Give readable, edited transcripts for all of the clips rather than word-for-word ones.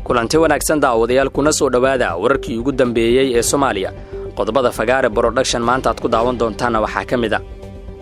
kulanti wanaagsan daawadayaal kuna soo dhawaada wararkii ugu dambeeyay ee Soomaaliya. Qodobada Fagaare Production maanta aad ku daawan doontaan waxaa kamid ah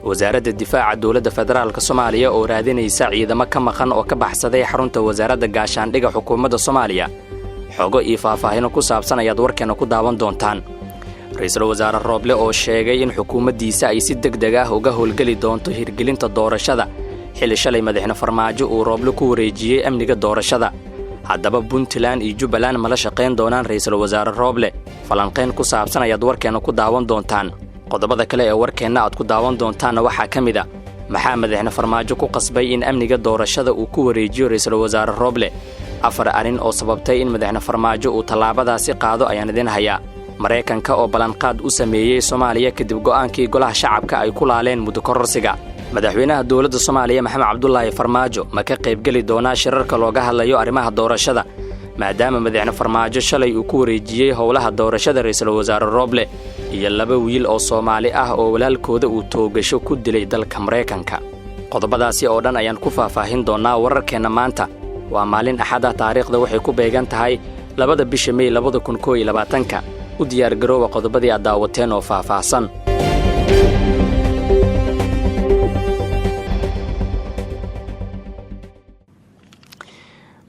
wasaaradda difaaca dawladda federaalka Soomaaliya oo raadinaysa ciidamo ka maqan oo ka baxsaday xarunta wasaaradda gaashaandhigga xukuumadda Soomaaliya. xogo iyo faahfaahin ku saabsan ayaad warkeena ku daawan doontaan. Ra'iisul Wasaare Roble oo sheegay in xukuumaddiisa ay si degdeg ah uga howlgali doonto hirgelinta doorashada xilli shalay madaxweyne Farmaajo uu Roble ku wareejiyay amniga doorashada. haddaba Puntland iyo Jubbaland ma la shaqeyn doonaan Ra'iisul Wasaare Roble? falanqeyn ku saabsan ayaad warkeena ku daawan doontaan. qodobada kale ee warkeena aad ku daawan doontaan waxaa kamid ah maxaa madaxweyne Farmaajo ku qasbay in amniga doorashada uu ku wareejiyo Ra'iisul Wasaare Roble? afar arin oo sababtay in madaxweyne Farmaajo uu tallaabadaasi qaado ayaan idin hayaa. Mareykanka oo balanqaad u sameeyay Soomaaliya kadib go'aankii golaha shacabka ay ku laaleen muddo kororsiga. madaxweynaha dawladda Soomaaliya Maxamed Cabdullaahi Farmaajo ma ka qayb gali doonaa shirarka looga hadlayo arrimaha doorashada maadaama madaxweyne Farmaajo shalay uu ku wareejiyay howlaha doorashada Ra'iisul Wasaare Roble iyo laba wiil oo Soomaali ah oo walaalkooda uu toogasho ku dilay dalka Mareykanka. qodobadaasi oo dhan ayaan ku faahfaahin doonaa wararkeena maanta. waa maalin Axad ah, taariikhda waxay ku beegan tahay 2 bisha May 2021. u diyaar garooba qodobadii aad daawateen oo faahfaahsan.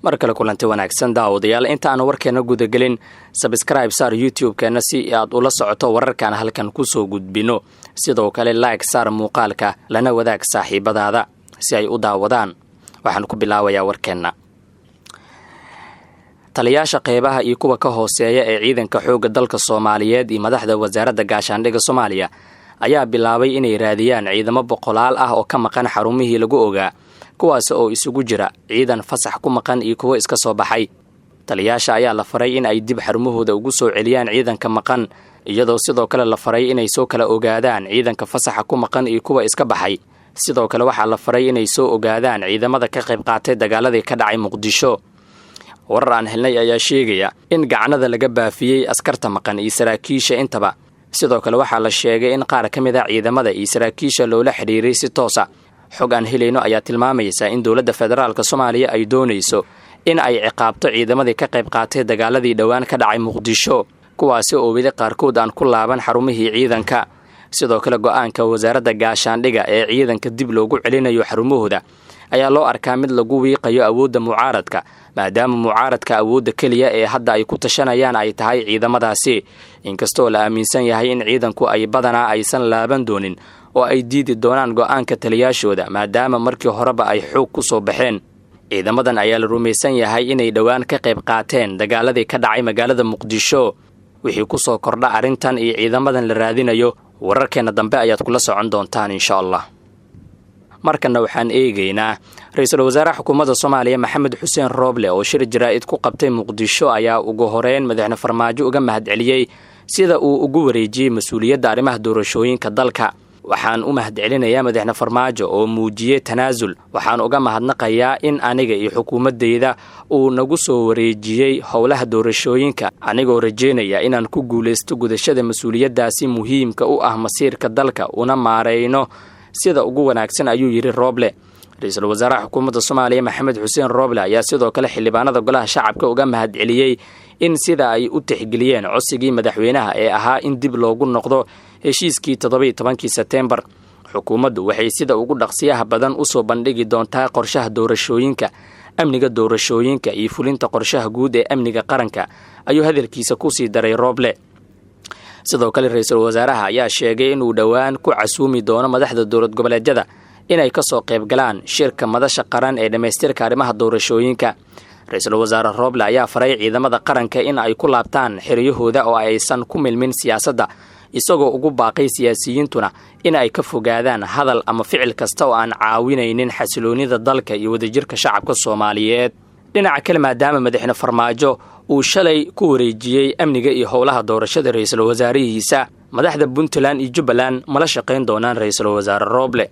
markale kulanti wanaagsan daawadayaal, inta aan warkeena guda gelin subscribe saar YouTube-keena si aad ula socoto wararkan halkan ku soo gudbino. sidoo kale like saar muuqaalka lana wadaag saaxiibadaada si ay u daawadaan. waxaan ku bilaabayaa warkeena. taliyaasha qeybaha iyo kuwa ka hooseeya ee ciidanka xoogga dalka Soomaaliyeed iyo madaxda wasaaradda gaashaandhigga Soomaaliya ayaa bilaabay inay raadiyaan ciidamo boqolaal ah oo ka maqan xarumihii lagu ogaa, kuwaas oo isugu jira ciidan fasax ku maqan iyo kuwa iska soo baxay. taliyaasha ayaa la faray in ay dib xarumahooda ugu soo celiyaan ciidanka maqan, iyadoo sidoo kale la faray inay soo kala ogaadaan ciidanka fasaxa ku maqan iyo kuwa iska baxay. sidoo kale waxaa la faray inay soo ogaadaan ciidamada ka qayb qaatay dagaaladii ka dhacay Muqdisho. warar aan helnay ayaa sheegaya in gacanada laga baafiyay askarta maqan iyo saraakiisha intaba. sidoo kale waxaa la sheegay in qaar ka mid ah ciidamada iyo saraakiisha loola xiriiray si toos ah. xog aan helayno ayaa tilmaamaysa in dawladda federaalka Soomaaliya ay doonayso in ay ciqaabto ciidamadii ka qayb qaatay dagaaladii dhawaan ka dhacay Muqdisho, kuwaasi oo weli qaarkood aan ku laaban xarumihii ciidanka. sidoo kale go'aanka wasaaradda gaashaandhigga ee ciidanka dib loogu celinayo xarumahooda ayaa loo arkaa mid lagu wiiqayo awoodda mucaaradka, maadaama mucaaradka awoodda keliya ee hadda ay ku tashanayaan ay tahay ciidamadaasi. inkastoo la aaminsan yahay in ciidanku ay badanaa aysan laaban doonin oo ay diidi doonaan go'aanka taliyaashooda maadaama markii horeba ay xoog ku soo baxeen. ciidamadan ayaa la rumaysan yahay inay dhowaan ka qayb qaateen dagaaladii ka dhacay magaalada Muqdisho. wixii ku soo kordha arrintan iyo ciidamadan la raadinayo wararkeena dambe ayaad kula socon doontaan insha Allah. markana waxaan eegaynaa Ra'iisul Wasaare Xukuumadda Soomaaliya Maxamed Xuseen Roble oo shir jaraa'id ku qabtay Muqdisho ayaa ugu horeyn madaxweyne Farmaajo uga mahadceliyay sida uu ugu wareejiyay mas'uuliyadda arrimaha doorashooyinka dalka. waxaan u mahadcelinayaa madaxweyne Farmaajo oo muujiyay tanaasul. waxaan uga mahadnaqayaa in aniga iyo xukuumadeyda uu nagu soo wareejiyay howlaha doorashooyinka, anigoo rajeynaya inaan ku guuleysto gudashada mas'uuliyaddaasi muhiimka u ah masiirka dalka una maareyno sida ugu wanaagsan, ayuu yiri Roble. Ra'iisul Wasaare Xukuumadda Soomaaliya Maxamed Xuseen Roble ayaa sidoo kale xildhibaanada golaha shacabka uga mahadceliyay in sida ay u tixgeliyeen codsigii madaxweynaha ee ahaa in dib loogu noqdo heshiiskii 17 September. xukuumaddu waxay sida ugu dhaqsiyaha badan u soo bandhigi doontaa qorshaha doorashooyinka, amniga doorashooyinka iyo fulinta qorshaha guud ee amniga qaranka, ayuu hadalkiisa ku sii daray Roble. sidoo kale Ra'iisul Wasaaraha ayaa sheegay inuu dhowaan ku casuumi doono madaxda dowlad goboleedyada inay ka soo qayb galaan shirka madasha qaran ee dhameystirka arrimaha doorashooyinka. Ra'iisul Wasaare Roble ayaa faray ciidamada qaranka in ay ku laabtaan xeriyahooda oo aysan ku milmin siyaasadda, isagoo ugu baaqay siyaasiyiintuna in ay ka fogaadaan hadal ama ficil kasta oo aan caawinaynin xasiloonida dalka iyo wadajirka shacabka Soomaaliyeed. dhinaca kale, maadaama madaxweyne Farmaajo uu shalay ku wareejiyay amniga iyo howlaha doorashada Ra'iisul Wasaarihiisa, madaxda Puntland iyo Jubbaland ma la shaqeyn doonaan Ra'iisul Wasaare Roble?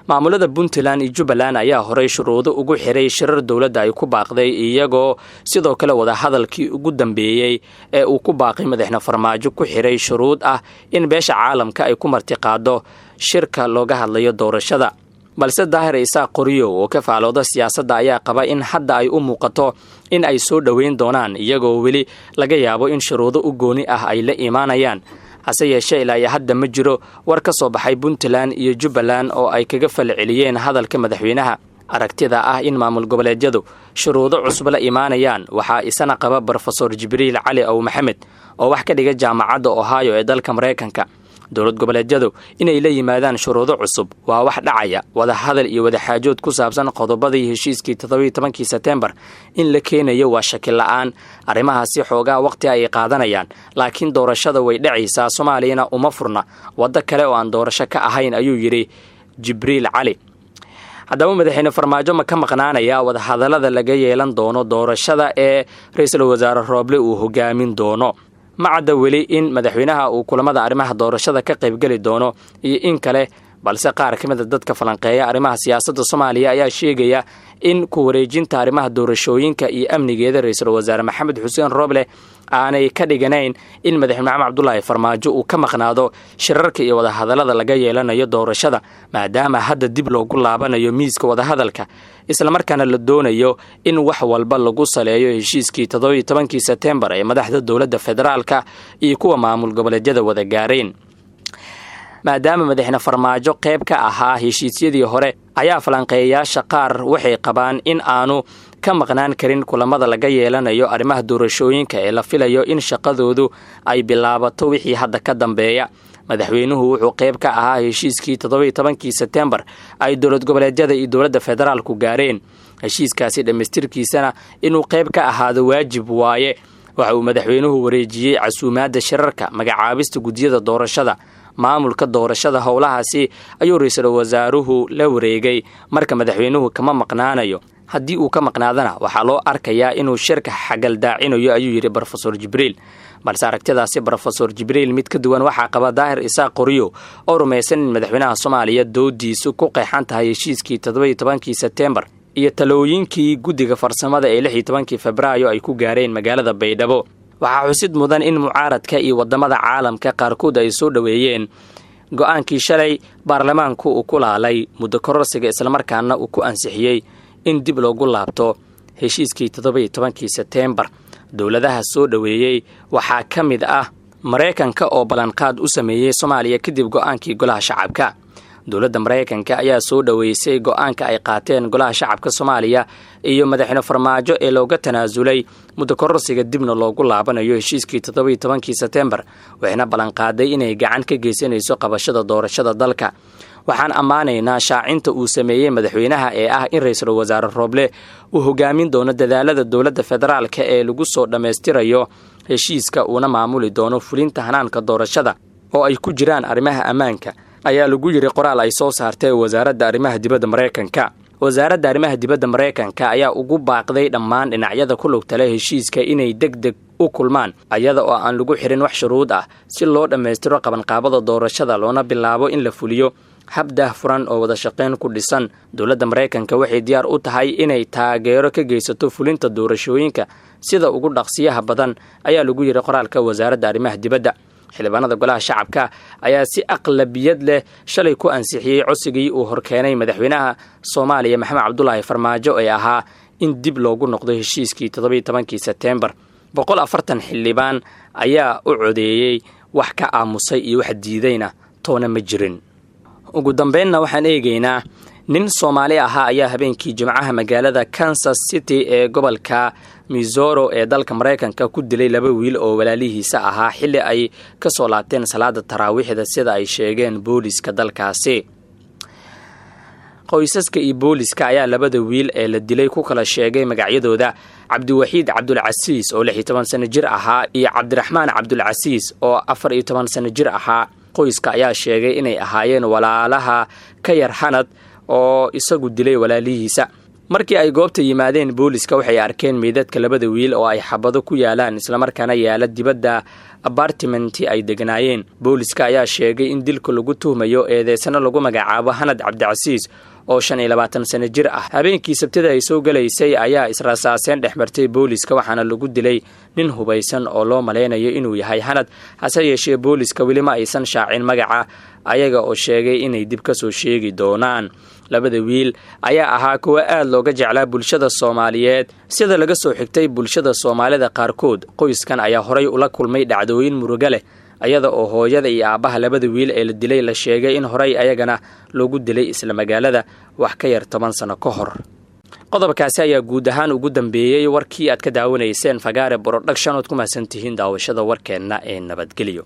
maamulada Puntland iyo Jubbaland ayaa horey shuruudo ugu xiray shirar dawladda ay ku baaqday, iyagoo sidoo kale wada hadalkii ugu dambeeyay ee uu ku baaqay madaxweyne Farmaajo ku xiray shuruud ah in beesha caalamka ay ku martiqaado shirka looga hadlayo doorashada. balse daahir isaaq qoriyow oo ka faalooda siyaasadda ayaa qaba in hadda ay u muuqato in ay soo dhoweyn doonaan iyagoo weli laga yaabo in shuruudo u gooni ah ay la imaanayaan. hase yeeshee ilaa iyo hadda ma jiro war ka soo baxay Puntland iyo Jubbaland oo ay kaga falceliyeen hadalka madaxweynaha. aragtida ah in maamul goboleedyadu shuruudo cusub la imaanayaan waxaa isana qaba Professor Jibriil Cali Aw Maxamed oo wax ka dhiga jaamacadda Ohio ee dalka Mareykanka. dowlad goboleedyadu inay la yimaadaan shuruudo cusub waa wax dhacaya wada hadal iyo wada xaajood ku saabsan qodobadii heshiiskii 17 September in la keenayo waa shaki la'aan. arrimahaasi xoogaa waqti ay qaadanayaan laakiin doorashada way dhacaysaa Soomaaliyana uma furna wada kale oo aan doorasho ka ahayn ayuu yiri Jibriil Cali. haddaba madaxweyne Farmaajo ma ka maqnaanaya wada hadallada laga yeelan doono doorashada ee ra'iisul wasaare Rooble uu hogaamin doono. macada weli in madaxweynaha uu kulamada arrimaha doorashada ka qayb gali doono iyo in kale balse qaar ka mid ah dadka falanqeeya arrimaha siyaasadda Soomaaliya ayaa sheegaya in ku wareejinta arrimaha doorashooyinka iyo amnigeeda ra'iisul wasaare Maxamed Xuseen Rooble aanay ka dhiganayn in madaxweyne Maxamed Cabdullaahi Farmaajo uu ka maqnaado shirarka iyo wada hadallada laga yeelanayo doorashada maadaama hadda dib loogu laabanayo miiska wada hadalka isla markaana la doonayo in wax walba lagu saleeyo heshiiskii 17 September ee madaxda dowladda federaalka iyo kuwa maamul goboleedyada wada gaareen. maadaama madaxweyne Farmaajo qayb ka ahaa heshiisyadii hore ayaa falanqeeyayaasha qaar waxay qabaan in aanu ka maqnaan karin kulamada laga yeelanayo arrimaha doorashooyinka ee la filayo in shaqadoodu ay bilaabato wixii hadda ka dambeeya. madaxweynuhu wuxuu qayb ka ahaa heshiiskii 17 September ay dowlad goboleedyada iyo dowladda federaalku gaareen. heshiiskaasi dhameystirkiisana inuu qayb ka ahaado waajib waaye. waxa uu madaxweynuhu wareejiyay casuumaadda shirarka magacaabista gudiyada doorashada maamulka doorashada howlahaasi ayuu ra'iisul wasaaruhu la wareegay. marka madaxweynuhu kama maqnaanayo haddii uu ka maqnaadana waxaa loo arkayaa inuu shirka xagal daacinayo ayuu yiri Professor Jibriil. balse aragtidaasi Professor Jibriil mid ka duwan waxaa qaba Daahir Isaaq Qoriyow oo rumaysan in madaxweynaha Soomaaliya doodiisu ku qeexan tahay heshiiskii 17 September iyo talooyinkii guddiga farsamada ee 16 Febraayo ay ku gaareen magaalada Baydhabo. waxaa xusid mudan in mucaaradka iyo wadamada caalamka qaarkood ay soo dhaweeyeen go'aankii shalay baarlamaanku uu ku laalay muddo kororsiga isla markaana uu ku ansixiyay in dib loogu laabto heshiiskii 17 September. dowladaha soo dhaweeyay waxaa ka mid ah Mareykanka oo balanqaad u sameeyay Soomaaliya kadib go'aankii golaha shacabka. dowladda Mareykanka ayaa soo dhaweysay go'aanka ay qaateen golaha shacabka Soomaaliya iyo madaxweyne Farmaajo ee looga tanaasulay muddo kororsiga dibna loogu laabanayo heshiiskii 17 September waxayna balanqaaday inay gacan ka geysanayso qabashada doorashada dalka. waxaan ammaanaynaa shaacinta uu sameeyay madaxweynaha ee ah in ra'iisul wasaare Rooble uu hogaamin doono dadaalada dowladda federaalka ee lagu soo dhameystirayo heshiiska uuna maamuli doono fulinta hanaanka doorashada oo ay ku jiraan arrimaha ammaanka ayaa lagu yiri qoraal ay soo saartay wasaaradda arrimaha dibadda Mareykanka. wasaaradda arrimaha dibadda Mareykanka ayaa ugu baaqday dhammaan dhinacyada ku lugta leh heshiiska inay degdeg u kulmaan ayada oo aan lagu xirin wax shuruud ah si loo dhameystiro qabanqaabada doorashada loona bilaabo in la fuliyo habdah furan oo wada shaqeyn ku dhisan. dowladda Mareykanka waxay diyaar u tahay inay taageero ka geysato fulinta doorashooyinka sida ugu dhaqsiyaha badan ayaa lagu yiri qoraalka wasaaradda arrimaha dibadda. xildhibaanada golaha shacabka ayaa si aqlabiyad leh shalay ku ansixiyay codsigii uu horkeenay madaxweynaha Soomaaliya Maxamed Cabdullaahi Farmaajo ee ahaa in dib loogu noqdo heshiiskii 17 September. 140 xildhibaan ayaa u codeeyay wax ka aamusay iyo wax diidayna toona ma jirin. ugu dambeynna waxaan eegaynaa nin Soomaali ahaa ayaa habeenkii Jimcaha magaalada Kansas City ee gobolka Missouri ee dalka Mareykanka ku dilay 2 wiil oo walaalihiisa ahaa xilli ay ka soo laabteen salaada taraawiixda sida ay sheegeen booliska dalkaasi. qoysaska iyo booliska ayaa 2 wiil ee la dilay ku kala sheegay magacyadooda Cabdiwaxiid Cabdulcasiis oo 16 sano jir ahaa iyo Cabdiraxmaan Cabdulcasiis oo 14 sano jir ahaa. qoyska ayaa sheegay inay ahaayeen walaalaha ka yar Hanad oo isagu dilay walaalihiisa. markii ay goobta yimaadeen booliska waxay arkeen meedadka 2 wiil oo ay xabado ku yaalaan isla markaana yaala dibadda apartment ay deganaayeen. booliska ayaa sheegay in dilka lagu tuhmayo eedeysana lagu magacaabo Hanad Cabdicasiis oo 25 sano jir ah. Habeenkii Sabtida ay soo galaysay ayaa israasaaseen dhexmartay booliska waxaana lagu dilay nin hubaysan oo loo maleynayo inuu yahay Hanad. Hase yeeshee booliska weli ma aysan shaacin magaca ayaga oo sheegay inay dib ka soo sheegi doonaan. Labada wiil ayaa ahaa kuwa aad looga jeclaa bulshada Soomaaliyeed sida laga soo xigtay bulshada Soomaalida qaarkood. Qoyskan ayaa horay ula kulmay dhacdooyin murugo leh ayada oo hooyada iyo aabaha labada wiil ee la dilay la sheegay in horay ayagana loogu dilay isla magaalada wax ka yar 10 sano ka hor. qodobkaasi ayaa guud ahaan ugu dambeeyay warkii aad ka daawanayseen Fagaare Production oo ku mahadsantihiin daawashada warkeena ee nabadgelyo.